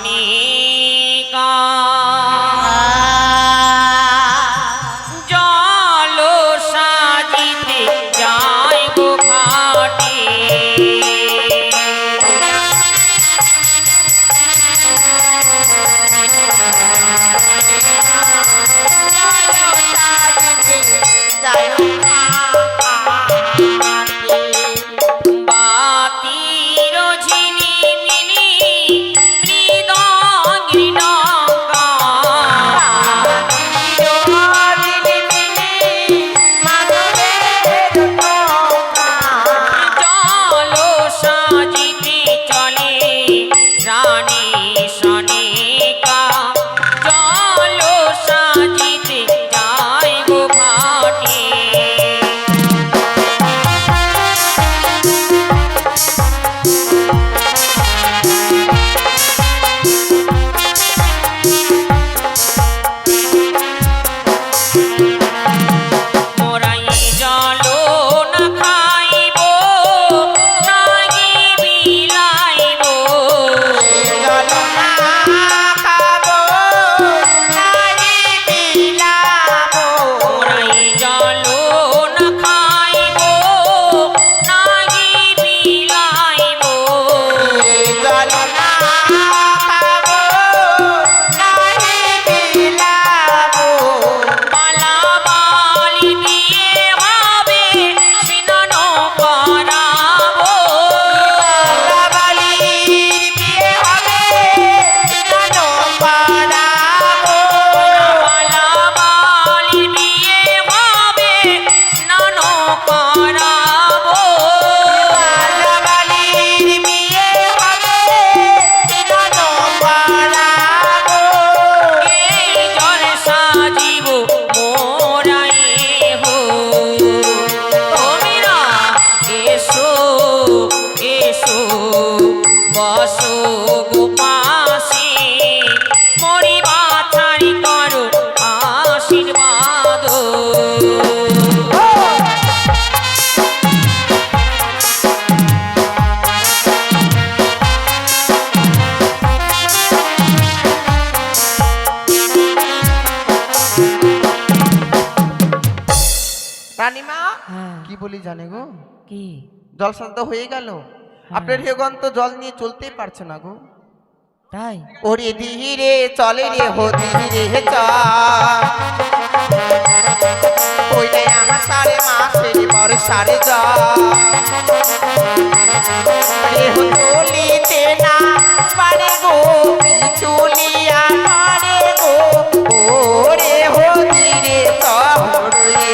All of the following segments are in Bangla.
সনিকা জল সাজিতে যায় গো ঘাটে কি বলি জানে গো কি জল শান্ত হয়ে গেল আপনার হেগন তো জল নিয়ে চলতেই পারছে না গো তাই ওরে ধীরে চলে রে হো ধীরে চল ওই নাই আমার সারে মাসের পর সারে যা রে হো চলিতে না পারে গো চলিয়া পারে গো ওরে হো ধীরে চলে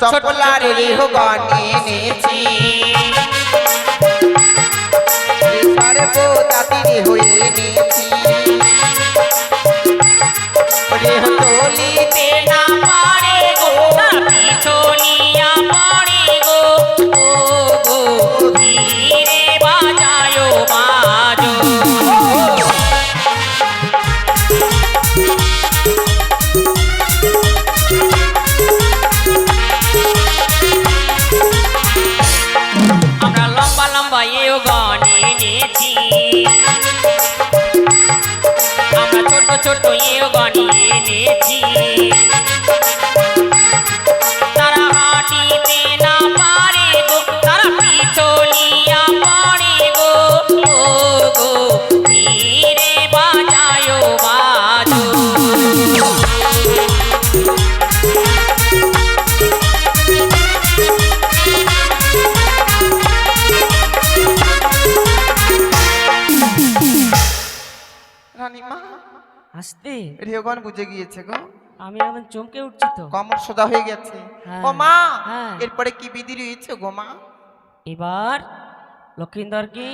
চপলারে রেহ গানে নেছি সারে বোদাতি হয়ে নেছি রেহ চলিতে না পারে গো পিছলিয়া পড়ে গো ও গো ধীরে বাজায়ো বাজো আমরা লম্বা লম্বা এও গান এনেছি আমরা ছোট ছোট এও গান এনেছি তারা হাঁটিতে না পারে গো তারা পিছলিয়া পড়ে গো ও গো ধীরে বাজায়ো বাজো রানীমা আসতে রেহগন বুঝে গিয়েছে গো আমি এখন চমকে উঠছি তো কমর সোজা হয়ে গেছে হ্যাঁ, ও মা হ্যাঁ। এরপরে কি বিধি রয়েছে গো মা এবার লক্ষিন্দর কি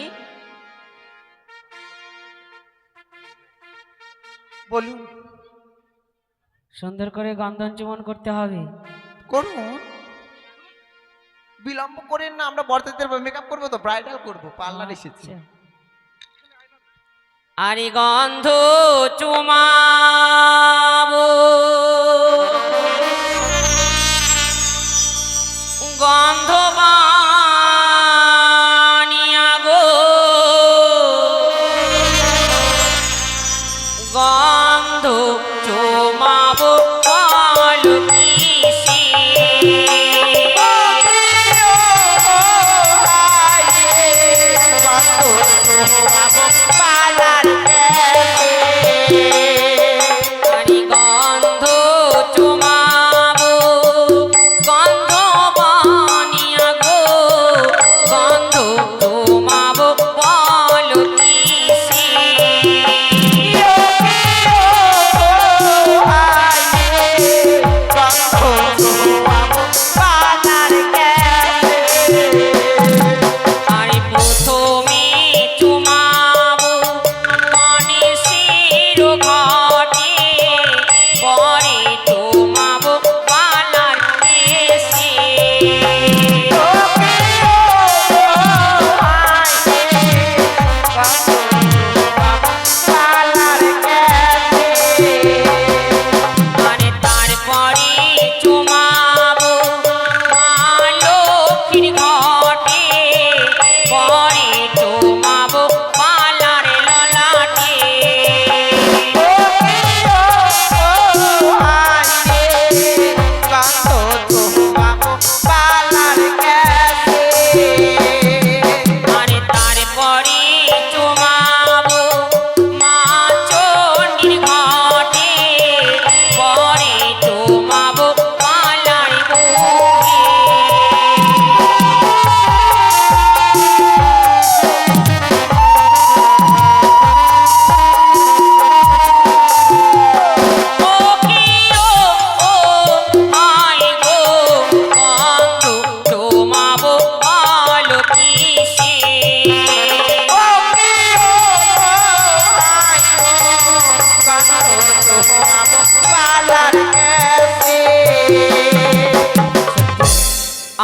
বলুন সুন্দর করে গন্ধন চুমন করতে হবে করুন বিলম্ব করেন না আমরা বরযাত্রীদের মেকআপ করবো তো ব্রাইডাল করবো পার্লার এসেছি আচ্ছা। আরে গন্ধ চুমাবো গন্ধ বানিয়া গো গন্ধ চুমাবো বল কিসে আরে গন্ধ চুমাবো গন্ধ বানিয়া গো গন্ধ চুমাবো বল কিসে আরে প্রথমে চুমাবো গণেশের ঘটে পরে চুমাবো পালার কেশে আরে তারপরে চুমাবো মা লক্ষ্মীর ঘটে পরে চুমাবো পালার ললাটে আরে তারপরে চুমাবো মা চণ্ডীর ঘটে পরে চুমাবো পালার বুকে ও কি ও আয় গো গন্ধ চুমাবো বল কিসে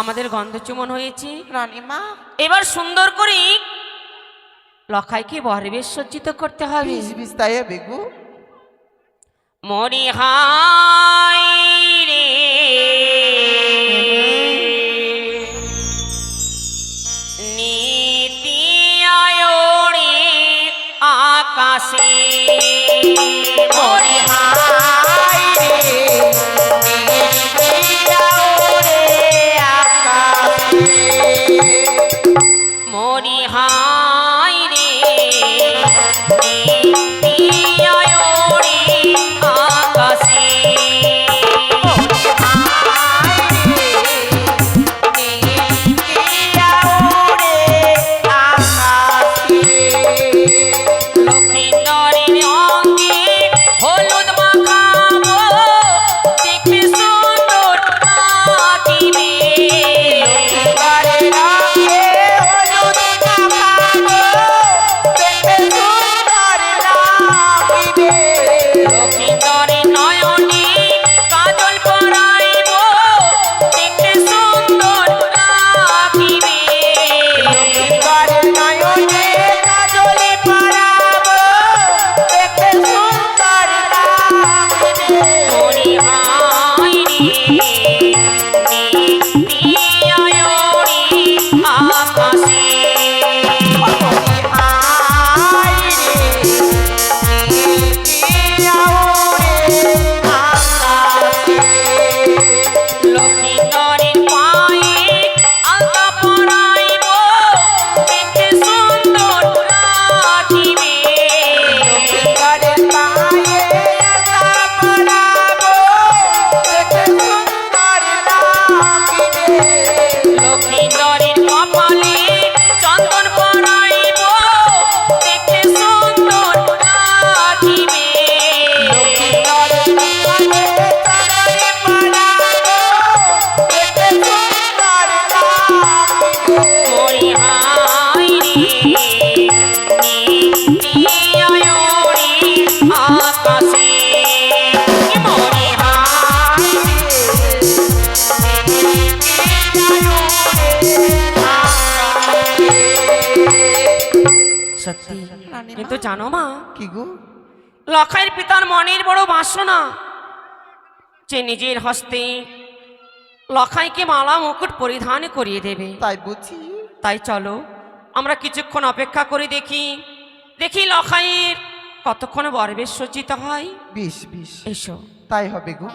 আমাদের গন্ধ চুমন হয়েছে রানীমা এবার সুন্দর করে লখাইকে বরবেশ সজ্জিত করতে হবে বিষ বিষ তাই বেগু মরি হাই রে নীতি আয়োরে আকাশে মরি হাই মরি হাই রে নীতি আয়োরে আকাশে লক্ষ্মীন্দরের অঙ্গে হলুদ মাখাবো দেখতে সুন্দর লাগিবে লক্ষ্মীন্দরের নয়নে কাজল পরাইব দেখতে সুন্দর লাগিবে মরি হাই রে নীতি আয়োরে আকাশে লক্ষ্মীন্দরের পায়ে আলতা পরাইব দেখতে সুন্দর লাগিবে লক্ষ্মীন্দরের কপালে রানীমা কিন্তু জানো মা, কি গো? লখাইয়ের পিতার মনের বড় বাসনা যে নিজের হস্তে লখাইকে মালা মুকুট পরিধান করিয়ে দেবে। তাই বুঝি। তাই চলো আমরা কিছুক্ষণ অপেক্ষা করে দেখি, দেখি লখাইয়ের কতক্ষণ বরবেশ সজ্জিত হয়। বেশ বেশ, এসো। তাই হবে গো।